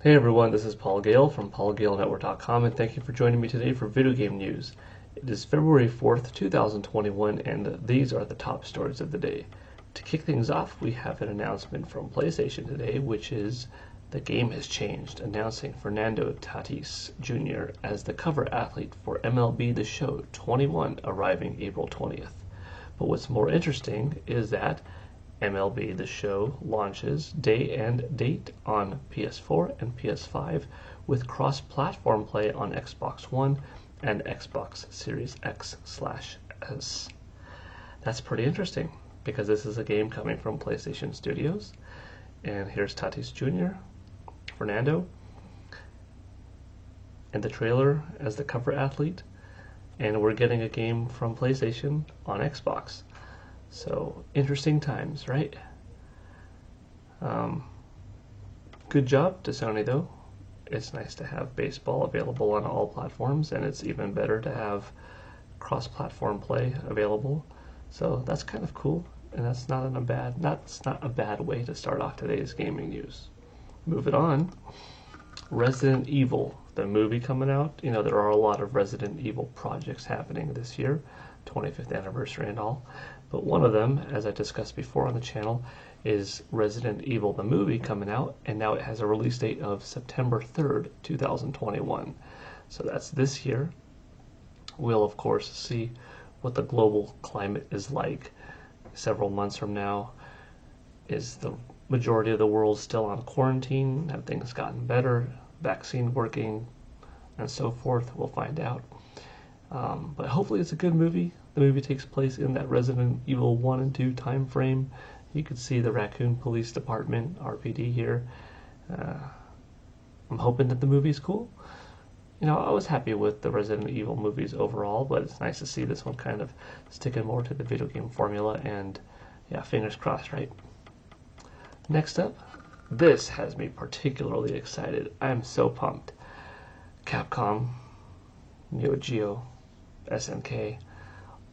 Hey everyone, this is Paul Gale from paulgalenetwork.com, and thank you for joining me today for video game news. It is February 4th, 2021, and these are the top stories of the day. To kick things off, we have an announcement from PlayStation today, which is the game has changed, announcing Fernando Tatis Jr. as the cover athlete for MLB The Show 21, arriving April 20th. But what's more interesting is that MLB The Show launches day and date on PS4 and PS5 with cross-platform play on Xbox One and Xbox Series X/S. That's pretty interesting because this is a game coming from PlayStation Studios. And here's Tatis Jr., Fernando, in the trailer as the cover athlete. And we're getting a game from PlayStation on Xbox. So, interesting times, right? Good job to Sony, though. It's nice to have baseball available on all platforms, and it's even better to have cross-platform play available. So that's kind of cool, and that's not a bad way to start off today's gaming news. Moving on, Resident Evil, the movie coming out. You know, there are a lot of Resident Evil projects happening this year, 25th anniversary and all. But one of them, as I discussed before on the channel, is Resident Evil the movie coming out, and now it has a release date of September 3rd, 2021. So that's this year. We'll, of course, see what the global climate is like several months from now. Is the majority of the world still on quarantine? Have things gotten better? Vaccine working? And so forth. We'll find out. But hopefully it's a good movie. The movie takes place in that Resident Evil 1 and 2 time frame. You can see the Raccoon Police Department, RPD here. I'm hoping that the movie's cool. You know, I was happy with the Resident Evil movies overall, but it's nice to see this one kind of sticking more to the video game formula, and yeah, fingers crossed, right? Next up, this has me particularly excited. I am so pumped. Capcom, Neo Geo, SNK,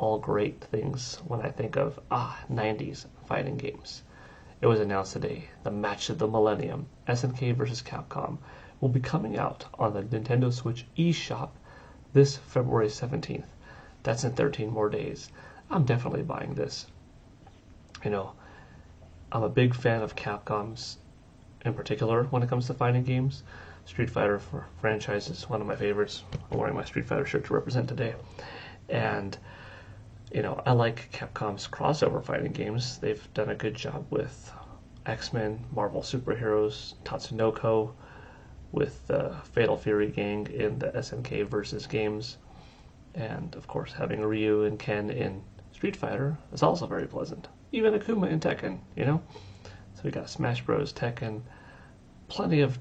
all great things when I think of 90s fighting games. It was announced today, the match of the millennium, SNK vs. Capcom, will be coming out on the Nintendo Switch eShop this February 17th. That's in 13 more days. I'm definitely buying this. You know, I'm a big fan of Capcom's in particular when it comes to fighting games. Street Fighter franchise is one of my favorites. I'm wearing my Street Fighter shirt to represent today. And, you know, I like Capcom's crossover fighting games. They've done a good job with X-Men, Marvel Superheroes, Tatsunoko, with the Fatal Fury gang in the SNK versus games. And, of course, having Ryu and Ken in Street Fighter is also very pleasant. Even Akuma in Tekken, you know? So we got Smash Bros, Tekken, plenty of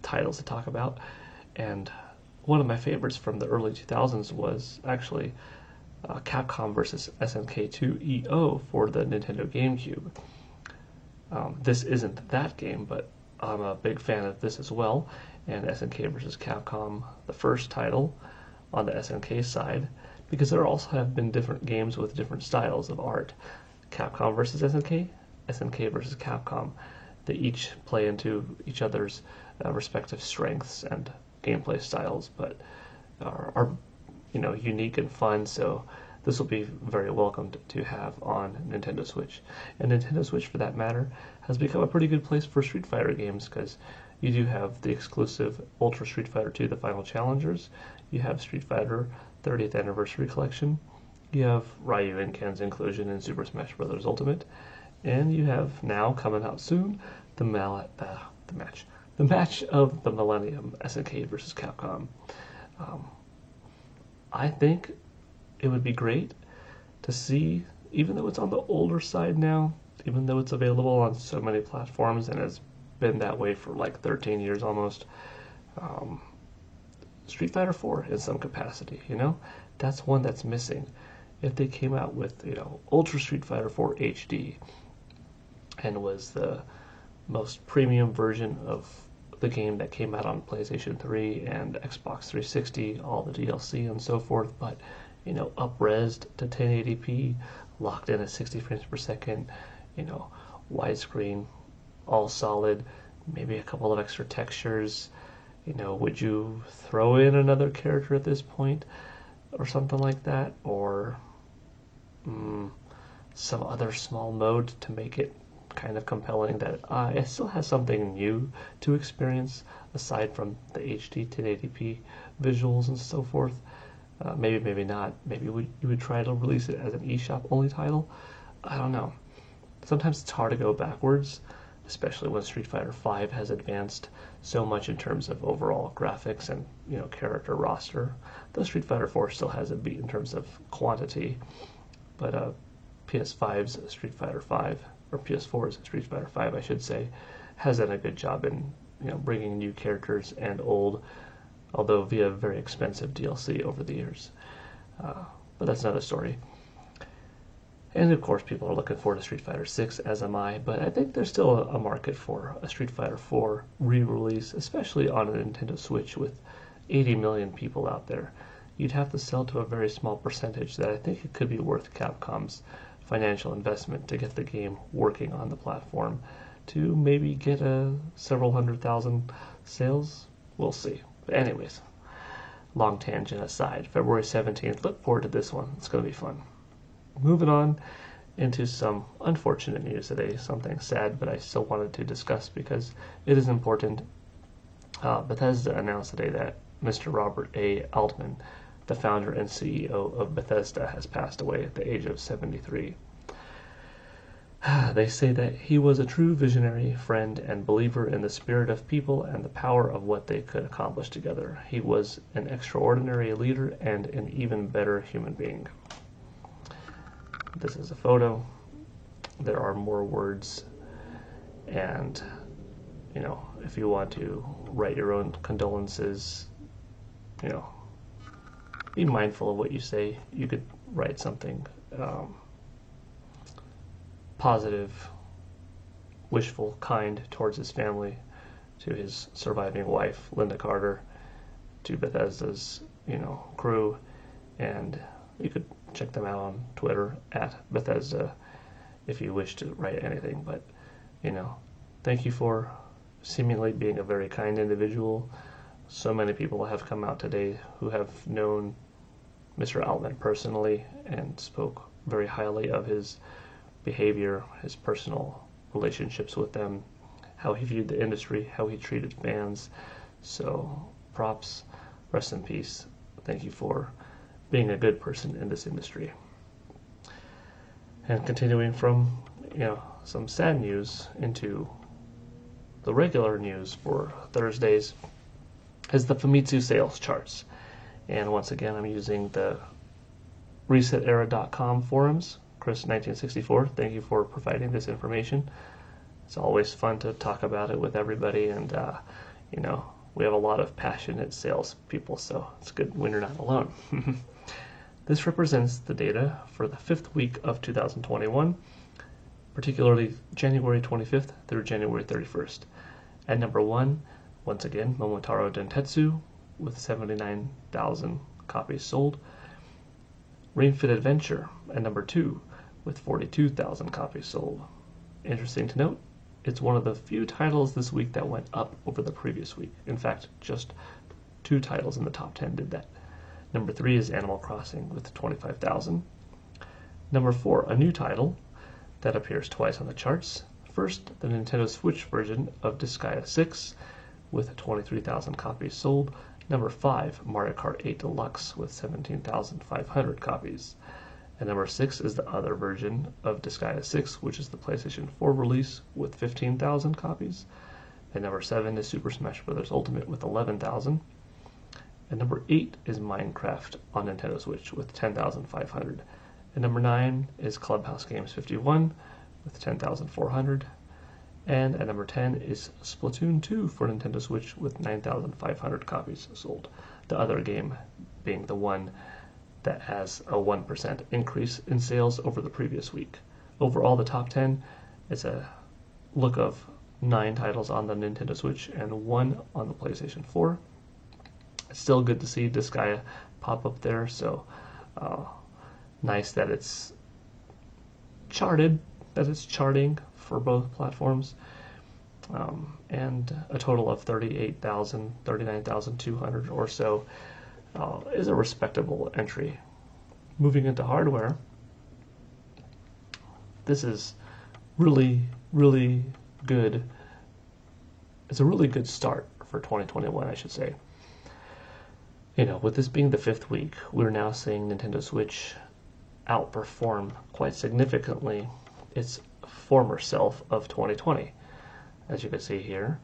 titles to talk about. And one of my favorites from the early 2000s was actually Capcom vs. SNK 2 EO for the Nintendo GameCube. This isn't that game, but I'm a big fan of this as well. And SNK vs. Capcom, the first title on the SNK side, because there also have been different games with different styles of art. Capcom vs. SNK, SNK vs. Capcom. They each play into each other's respective strengths and gameplay styles, but are you know, unique and fun. So this will be very welcomed to have on Nintendo Switch. And Nintendo Switch, for that matter, has become a pretty good place for Street Fighter games, because you do have the exclusive Ultra Street Fighter 2, the Final Challengers. You have Street Fighter 30th Anniversary Collection. You have Ryu and Ken's inclusion in Super Smash Bros. Ultimate. And you have now, coming out soon, the match of the Millennium, SNK vs. Capcom. I think it would be great to see, even though it's on the older side now, even though it's available on so many platforms and has been that way for like 13 years almost, Street Fighter 4 in some capacity, you know? That's one that's missing. If they came out with, you know, Ultra Street Fighter 4 HD and was the most premium version of the game that came out on PlayStation 3 and Xbox 360, all the DLC and so forth, but, you know, up-resed to 1080p, locked in at 60 frames per second, you know, widescreen, all solid, maybe a couple of extra textures. Would you throw in another character at this point or something like that? Or some other small mode to make it kind of compelling that it still has something new to experience aside from the HD 1080p visuals and so forth. Maybe not. Maybe you would try to release it as an eShop only title. I don't know. Sometimes it's hard to go backwards, especially when Street Fighter V has advanced so much in terms of overall graphics and character roster. Though Street Fighter 4 still has a beat in terms of quantity, but PS5's Street Fighter 5, or PS4's Street Fighter 5, I should say, has done a good job in bringing new characters and old, although via very expensive DLC over the years. But that's another story. And of course, people are looking forward to Street Fighter 6, as am I, but I think there's still a market for a Street Fighter 4 re-release, especially on a Nintendo Switch with 80 million people out there. You'd have to sell to a very small percentage that I think it could be worth Capcom's financial investment to get the game working on the platform to maybe get several 100,000 sales. We'll see. But anyways, long tangent aside, February 17th, look forward to this one. It's going to be fun. Moving on into some unfortunate news today, something sad, but I still wanted to discuss because it is important. Bethesda announced today that Mr. Robert A. Altman, the founder and CEO of Bethesda, has passed away at the age of 73. They say that he was a true visionary, friend, and believer in the spirit of people and the power of what they could accomplish together. He was an extraordinary leader and an even better human being. This is a photo. There are more words, and if you want to write your own condolences, be mindful of what you say. You could write something positive, wishful, kind towards his family, to his surviving wife, Linda Carter, to Bethesda's, crew, and you could check them out on Twitter at Bethesda if you wish to write anything. But, thank you for seemingly being a very kind individual. So many people have come out today who have known Mr. Altman personally and spoke very highly of his behavior, his personal relationships with them, how he viewed the industry, how he treated fans. So props, rest in peace. Thank you for being a good person in this industry. And continuing from, some sad news into the regular news for Thursdays is the Famitsu sales charts. And once again, I'm using the ResetEra.com forums. Chris1964, thank you for providing this information. It's always fun to talk about it with everybody, and we have a lot of passionate sales people, so it's good when you're not alone. This represents the data for the 5th week of 2021, particularly January 25th through January 31st. At number 1, once again, Momotaro Dentetsu with 79,000 copies sold. Ring Fit Adventure at number 2 with 42,000 copies sold. Interesting to note, it's one of the few titles this week that went up over the previous week. In fact, just 2 titles in the top 10 did that. Number 3 is Animal Crossing with 25,000. Number 4, a new title that appears twice on the charts. First, the Nintendo Switch version of Disgaea 6 with 23,000 copies sold. Number 5, Mario Kart 8 Deluxe with 17,500 copies. And number 6 is the other version of Disgaea 6, which is the PlayStation 4 release with 15,000 copies. And number 7 is Super Smash Bros. Ultimate with 11,000. And number 8 is Minecraft on Nintendo Switch with 10,500. And number 9 is Clubhouse Games 51 with 10,400. And at number 10 is Splatoon 2 for Nintendo Switch with 9,500 copies sold. The other game being the one that has a 1% increase in sales over the previous week. Overall, the top 10 is a look of 9 titles on the Nintendo Switch and 1 on the PlayStation 4. It's still good to see Disgaea pop up there, so nice that it's charting for both platforms. and a total of 39,200 or so is a respectable entry. Moving into hardware, this is really, really good. It's a really good start for 2021, I should say. With this being the 5th week, we're now seeing Nintendo Switch outperform quite significantly its former self of 2020. As you can see here,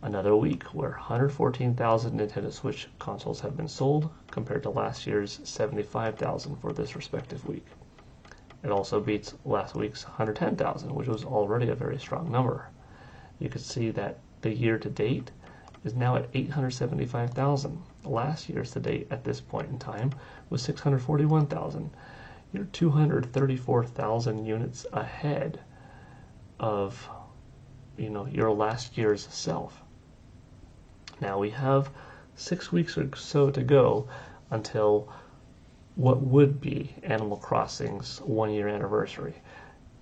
another week where 114,000 Nintendo Switch consoles have been sold compared to last year's 75,000 for this respective week. It also beats last week's 110,000, which was already a very strong number. You can see that the year to date is now at 875,000. Last year's to date at this point in time was 641,000. You're 234,000 units ahead of your last year's self. Now we have 6 weeks or so to go until what would be Animal Crossing's 1-year anniversary.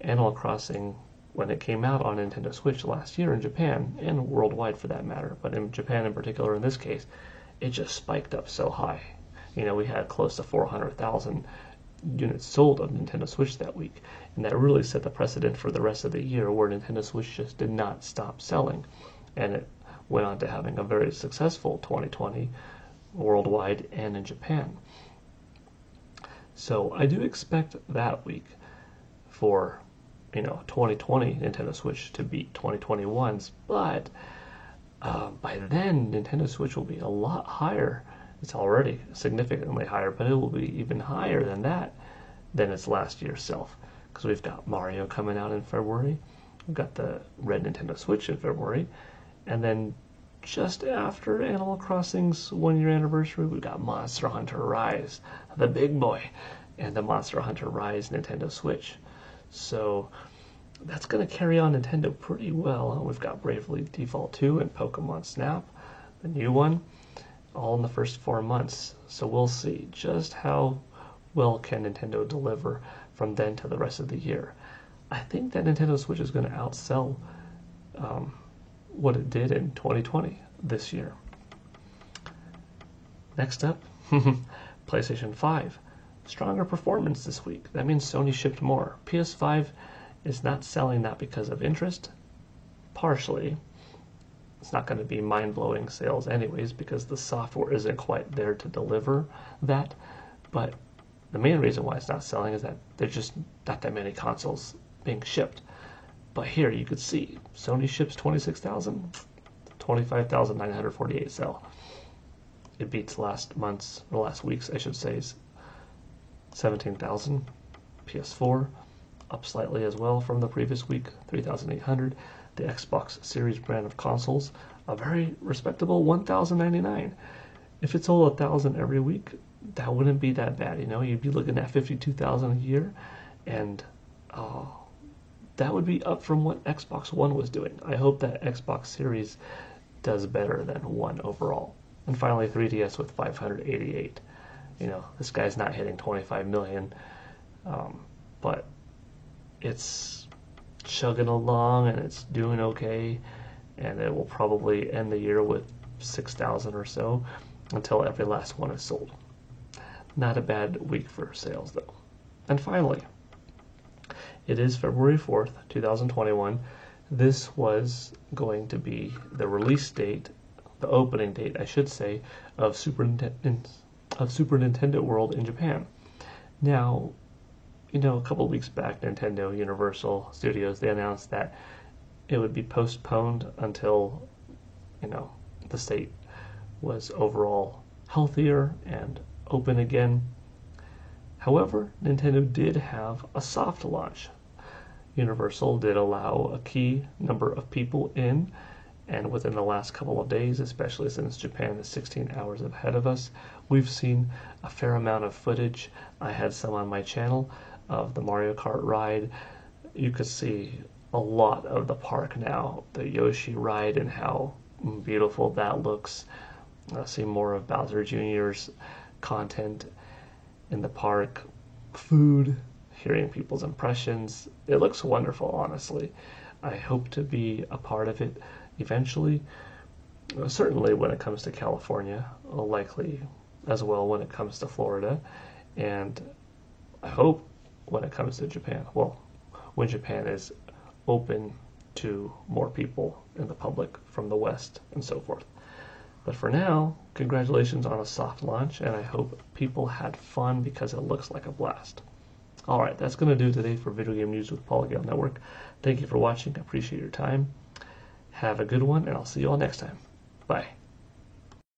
Animal Crossing, when it came out on Nintendo Switch last year in Japan, and worldwide for that matter, but in Japan in particular in this case, it just spiked up so high. We had close to 400,000 units sold of Nintendo Switch that week, and that really set the precedent for the rest of the year, where Nintendo Switch just did not stop selling, and it went on to having a very successful 2020 worldwide and in Japan. So I do expect that week for 2020 Nintendo Switch to beat 2021's, but by then Nintendo Switch will be a lot higher. It's already significantly higher, but it will be even higher than that than its last year's self, because we've got Mario coming out in February, we've got the Red Nintendo Switch in February, and then just after Animal Crossing's 1-year anniversary, we've got Monster Hunter Rise, the big boy, and the Monster Hunter Rise Nintendo Switch. So that's going to carry on Nintendo pretty well. We've got Bravely Default 2 and Pokemon Snap, the new one, all in the first 4 months. So we'll see just how well can Nintendo deliver from then to the rest of the year. I think that Nintendo Switch is going to outsell what it did in 2020 this year. Next up, PlayStation 5. Stronger performance this week. That means Sony shipped more. PS5 is not selling that because of interest. Partially. It's not going to be mind-blowing sales anyways because the software isn't quite there to deliver that. But the main reason why it's not selling is that there's just not that many consoles being shipped. But here you could see Sony ships 26,000, 25,948 sell. It beats last week's, I should say, 17,000. PS4 up slightly as well from the previous week, 3,800. The Xbox Series brand of consoles, a very respectable 1,099. If it sold 1,000 every week, that wouldn't be that bad. You'd be looking at 52,000 a year, and that would be up from what Xbox One was doing. I hope that Xbox Series does better than One overall. And finally, 3DS with 588. This guy's not hitting 25 million, but it's chugging along and it's doing okay, and it will probably end the year with 6,000 or so until every last one is sold. Not a bad week for sales though. And finally, it is February 4th, 2021. This was going to be the release date, the opening date, I should say, of Super Nintendo World in Japan. Now, a couple of weeks back, Nintendo Universal Studios, they announced that it would be postponed until, the state was overall healthier and open again. However, Nintendo did have a soft launch. Universal did allow a key number of people in, and within the last couple of days, especially since Japan is 16 hours ahead of us, we've seen a fair amount of footage. I had some on my channel of the Mario Kart ride. You could see a lot of the park now, the Yoshi ride, and how beautiful that looks. See more of Bowser Jr.'s content in the park, food, hearing people's impressions. It looks wonderful, honestly. I hope to be a part of it. eventually. Certainly when it comes to California, likely as well when it comes to Florida, and I hope when it comes to Japan. Well, when Japan is open to more people in the public from the West and so forth. But for now, congratulations on a soft launch, and I hope people had fun because it looks like a blast. Alright, that's going to do today for Video Game News with Polygon Network. Thank you for watching. I appreciate your time. Have a good one, and I'll see you all next time. Bye.